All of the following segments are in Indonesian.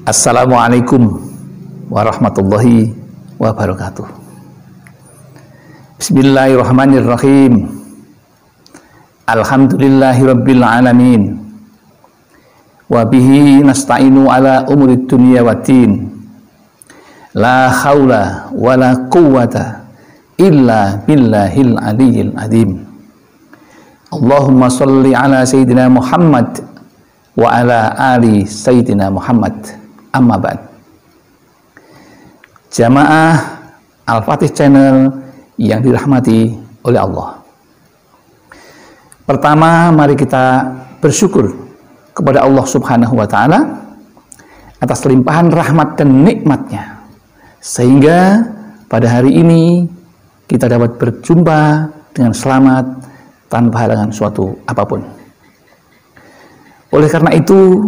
Assalamualaikum warahmatullahi wabarakatuh. Bismillahirrahmanirrahim. Alhamdulillahirabbil alamin. Wa bihi nasta'inu ala umurid dunya waddin. La haula wala quwwata illa billahil aliyyil azim. Allahumma shalli ala sayyidina Muhammad wa ala ali sayyidina Muhammad. Amma ba'd. Jamaah Al-Fatih Channel yang dirahmati oleh Allah. Pertama, mari kita bersyukur kepada Allah Subhanahu wa Ta'ala atas limpahan rahmat dan nikmatnya, sehingga pada hari ini kita dapat berjumpa dengan selamat tanpa halangan suatu apapun. Oleh karena itu,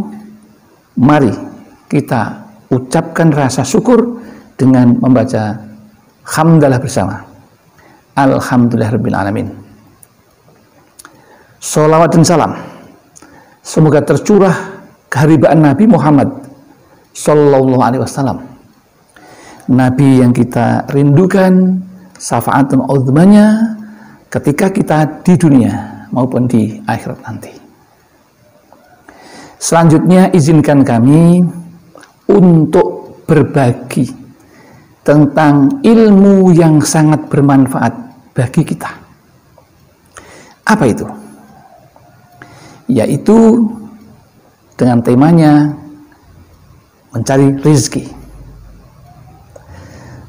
mari kita ucapkan rasa syukur dengan membaca hamdalah bersama. Alhamdulillahirabbil alamin. Sholawat dan salam semoga tercurah keharibaan Nabi Muhammad Sallallahu Alaihi Wasallam, Nabi yang kita rindukan syafaatun uzmanya ketika kita di dunia maupun di akhirat nanti. Selanjutnya izinkan kami untuk berbagi tentang ilmu yang sangat bermanfaat bagi kita. Apa itu? Yaitu dengan temanya mencari rezeki.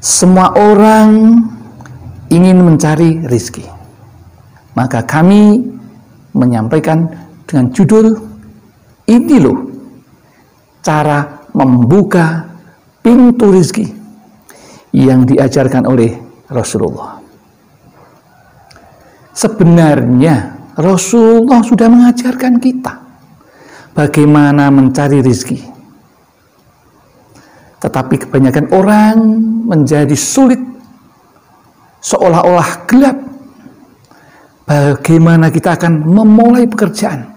Semua orang ingin mencari rezeki. Maka kami menyampaikan dengan judul ini loh cara membuka pintu rezeki yang diajarkan oleh Rasulullah. Sebenarnya Rasulullah sudah mengajarkan kita bagaimana mencari rezeki. Tetapi kebanyakan orang menjadi sulit, seolah-olah gelap. Bagaimana kita akan memulai pekerjaan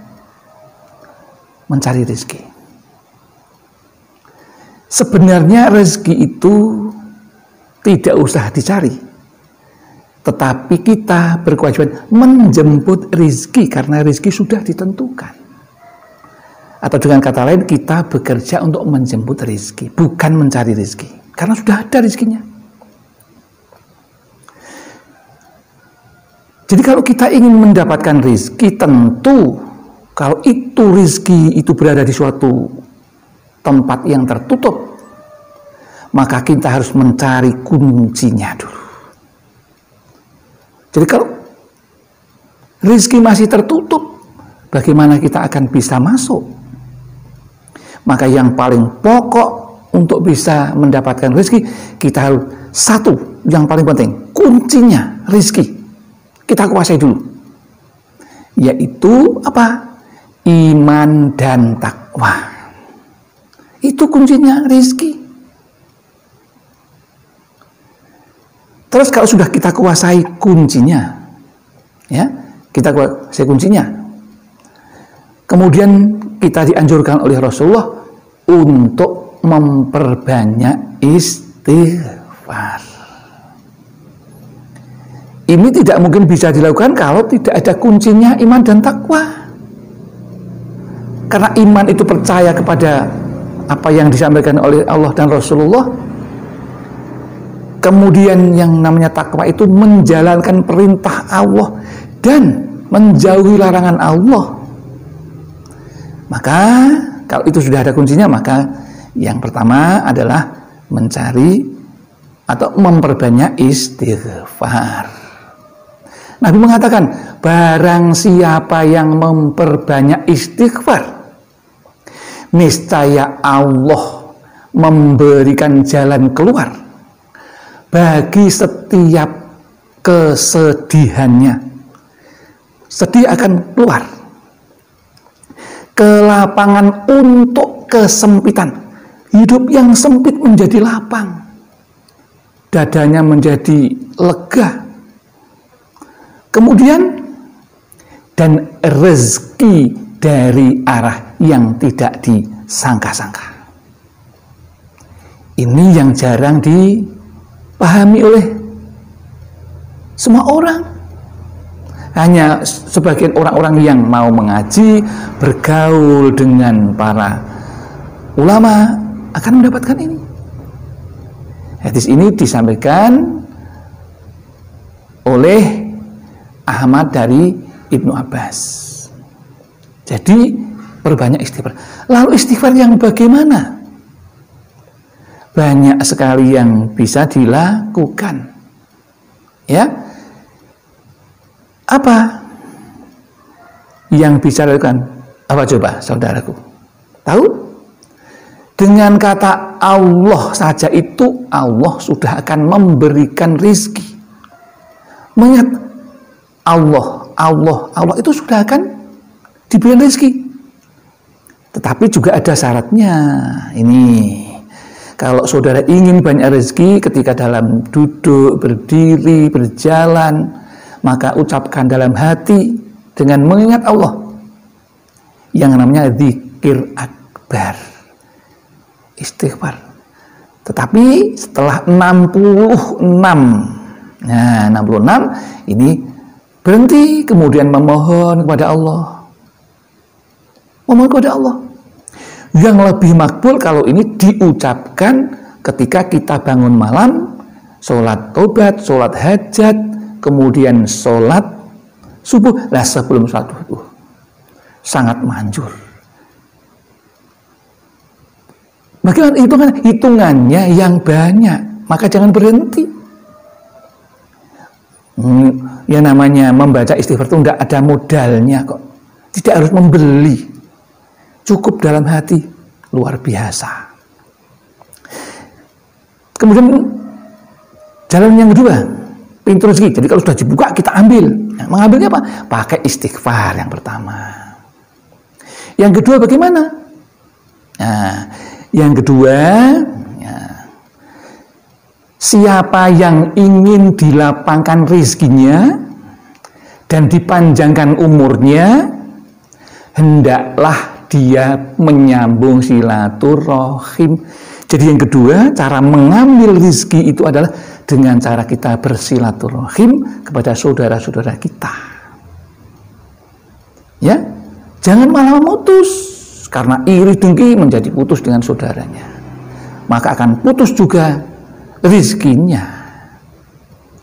mencari rezeki. Sebenarnya rezeki itu tidak usah dicari, tetapi kita berkewajiban menjemput rezeki karena rezeki sudah ditentukan. Atau dengan kata lain, kita bekerja untuk menjemput rezeki, bukan mencari rezeki, karena sudah ada rezekinya. Jadi kalau kita ingin mendapatkan rezeki, tentu kalau itu rezeki itu berada di suatu tempat yang tertutup, maka kita harus mencari kuncinya dulu. Jadi kalau rezeki masih tertutup, bagaimana kita akan bisa masuk? Maka yang paling pokok untuk bisa mendapatkan rezeki, kita harus satu, yang paling penting, kuncinya rezeki kita kuasai dulu, yaitu apa? Iman dan takwa. Itu kuncinya rezeki. Terus kalau sudah kita kuasai kuncinya, ya, kita kuasai kuncinya, kemudian kita dianjurkan oleh Rasulullah untuk memperbanyak istighfar. Ini tidak mungkin bisa dilakukan kalau tidak ada kuncinya iman dan takwa. Karena iman itu percaya kepada apa yang disampaikan oleh Allah dan Rasulullah. Kemudian yang namanya takwa itu menjalankan perintah Allah dan menjauhi larangan Allah. Maka kalau itu sudah ada kuncinya, maka yang pertama adalah mencari atau memperbanyak istighfar. Nabi mengatakan, barang siapa yang memperbanyak istighfar, niscaya Allah memberikan jalan keluar bagi setiap kesedihannya. Sedih akan keluar. Kelapangan untuk kesempitan. Hidup yang sempit menjadi lapang. Dadanya menjadi lega. Kemudian, dan rezeki dari arah yang tidak disangka-sangka. Ini yang jarang dipahami oleh semua orang. Hanya sebagian orang-orang yang mau mengaji, bergaul dengan para ulama akan mendapatkan ini. Hadis ini disampaikan oleh Ahmad dari Ibnu Abbas. Jadi perbanyak istighfar. Lalu istighfar yang bagaimana? Banyak sekali yang bisa dilakukan. Ya, apa yang bisa dilakukan? Apa coba, saudaraku? Tahu? Dengan kata Allah saja itu, Allah sudah akan memberikan rizki. Mengingat Allah itu sudah akan diberikan rizki. Tetapi juga ada syaratnya. Ini, kalau saudara ingin banyak rezeki ketika dalam duduk, berdiri, berjalan, maka ucapkan dalam hati dengan mengingat Allah yang namanya zikir akbar, istighfar. Tetapi setelah 66, nah 66 ini berhenti, kemudian memohon kepada Allah. Memohon kepada Allah. Yang lebih makbul kalau ini diucapkan ketika kita bangun malam, sholat tobat, sholat hajat, kemudian sholat subuh. Nah, sebelum sholat subuh sangat manjur. Bagaimana hitungannya yang banyak, maka jangan berhenti. Yang namanya membaca istighfar itu tidak ada modalnya kok, tidak harus membeli. Cukup dalam hati, luar biasa. Kemudian jalan yang kedua, pintu rezeki. Jadi kalau sudah dibuka, kita ambil. Nah, mengambilnya apa? Pakai istighfar yang pertama. Yang kedua bagaimana? Nah, yang kedua, ya, siapa yang ingin dilapangkan rezekinya dan dipanjangkan umurnya, hendaklah dia menyambung silaturahim. Jadi yang kedua, cara mengambil rezeki itu adalah dengan cara kita bersilaturahim kepada saudara-saudara kita. Ya, jangan malah memutus karena iri dengki menjadi putus dengan saudaranya, maka akan putus juga rezekinya.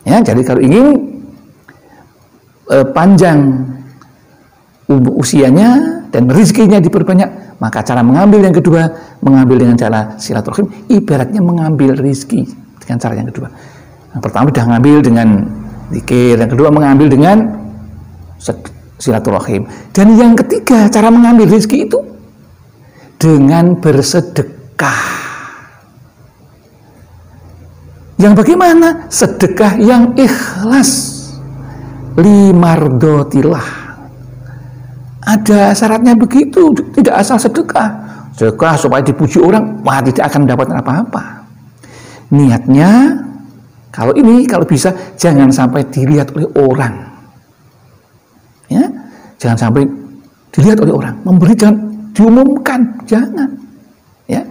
Ya, jadi kalau ingin panjang usianya dan rezekinya diperbanyak, maka cara mengambil yang kedua, mengambil dengan cara silaturahim, ibaratnya mengambil rezeki dengan cara yang kedua. Yang pertama sudah mengambil dengan zikir, yang kedua mengambil dengan silaturahim, dan yang ketiga cara mengambil rezeki itu dengan bersedekah. Yang bagaimana? Sedekah yang ikhlas, limardotillah. Ada syaratnya begitu, tidak asal sedekah. Sedekah supaya dipuji orang, wah tidak akan mendapatkan apa-apa. Niatnya, kalau bisa jangan sampai dilihat oleh orang. Ya, jangan sampai dilihat oleh orang. Memberi jangan diumumkan, jangan. Ya.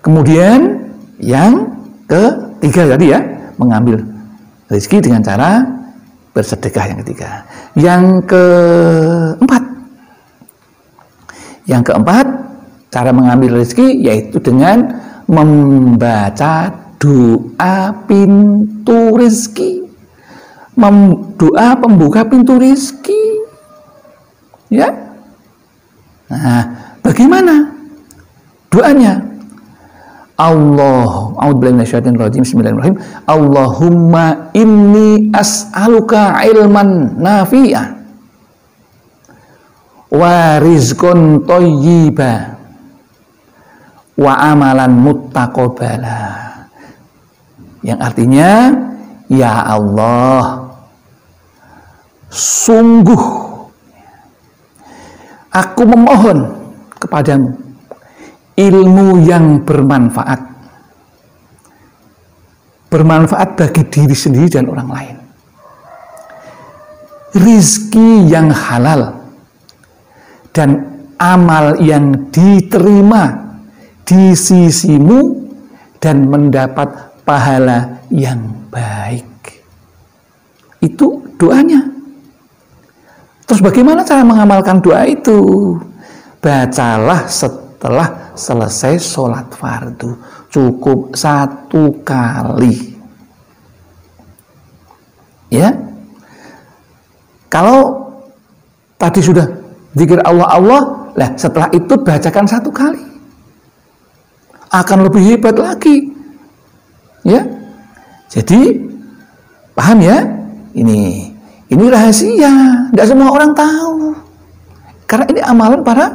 Kemudian yang ketiga tadi ya, mengambil rezeki dengan cara bersedekah yang ketiga. Yang keempat, cara mengambil rezeki yaitu dengan membaca doa pintu rezeki. Doa pembuka pintu rezeki. Ya. Nah, bagaimana doanya? Bismillahirrahmanirrahim. Allahumma inni as'aluka ilman nafi'ah wa rizqan thayyiba wa amalan muttaqabbala. Yang artinya, ya Allah, sungguh aku memohon kepadamu ilmu yang bermanfaat bagi diri sendiri dan orang lain, rizki yang halal, dan amal yang diterima di sisimu dan mendapat pahala yang baik. Itu doanya. Terus bagaimana cara mengamalkan doa itu? Bacalah setelah selesai sholat fardu. Cukup 1 kali. Ya. Kalau tadi sudah zikir Allah, lah setelah itu bacakan 1 kali. Akan lebih hebat lagi. Ya. Jadi paham ya? Ini rahasia, tidak semua orang tahu. Karena ini amalan para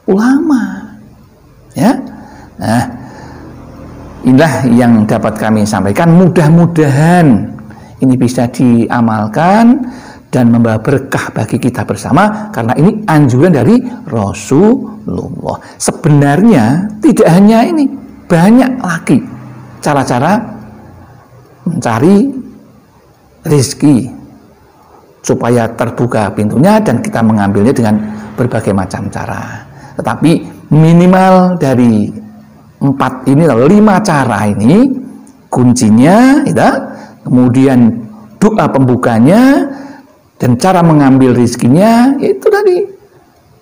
ulama. Ya. Nah, inilah yang dapat kami sampaikan. Mudah-mudahan ini bisa diamalkan dan membawa berkah bagi kita bersama, karena ini anjuran dari Rasulullah. Sebenarnya tidak hanya ini, banyak lagi cara-cara mencari rezeki supaya terbuka pintunya dan kita mengambilnya dengan berbagai macam cara. Tetapi minimal dari 5 cara ini kuncinya, kemudian doa pembukanya dan cara mengambil rezekinya, itu tadi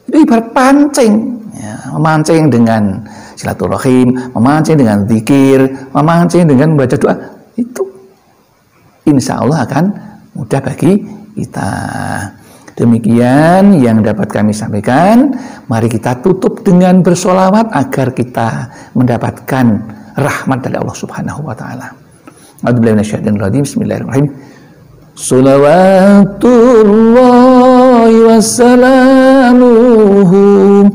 itu ibarat pancing, ya, memancing dengan silaturahim, memancing dengan zikir, memancing dengan membaca doa, itu insya Allah akan mudah bagi kita. Demikian yang dapat kami sampaikan. Mari kita tutup dengan bersolawat agar kita mendapatkan rahmat dari Allah Subhanahu wa Ta'ala. Bismillahirrahmanirrahim. Salawatullahi wassalamuhu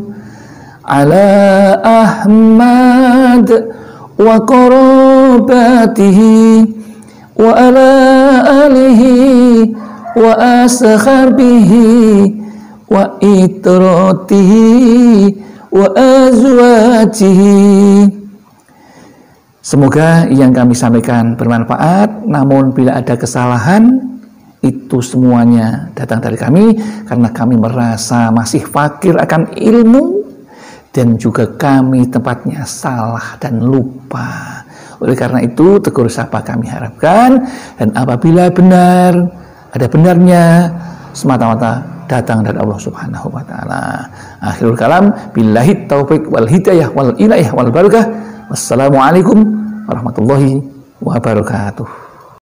ala Ahmad wa qarabatihi wa ala alihi wa ashabihi wa itratihi wa azwajihi. Semoga yang kami sampaikan bermanfaat. Namun bila ada kesalahan, itu semuanya datang dari kami, karena kami merasa masih fakir akan ilmu, dan juga kami tempatnya salah dan lupa. Oleh karena itu, tegur sapa kami harapkan, dan apabila benar, ada benarnya, semata-mata datang dari Allah Subhanahu wa Ta'ala. Akhirul kalam, billahi taufiq wal hidayah wal inayah wal barakah. Wassalamualaikum warahmatullahi wabarakatuh.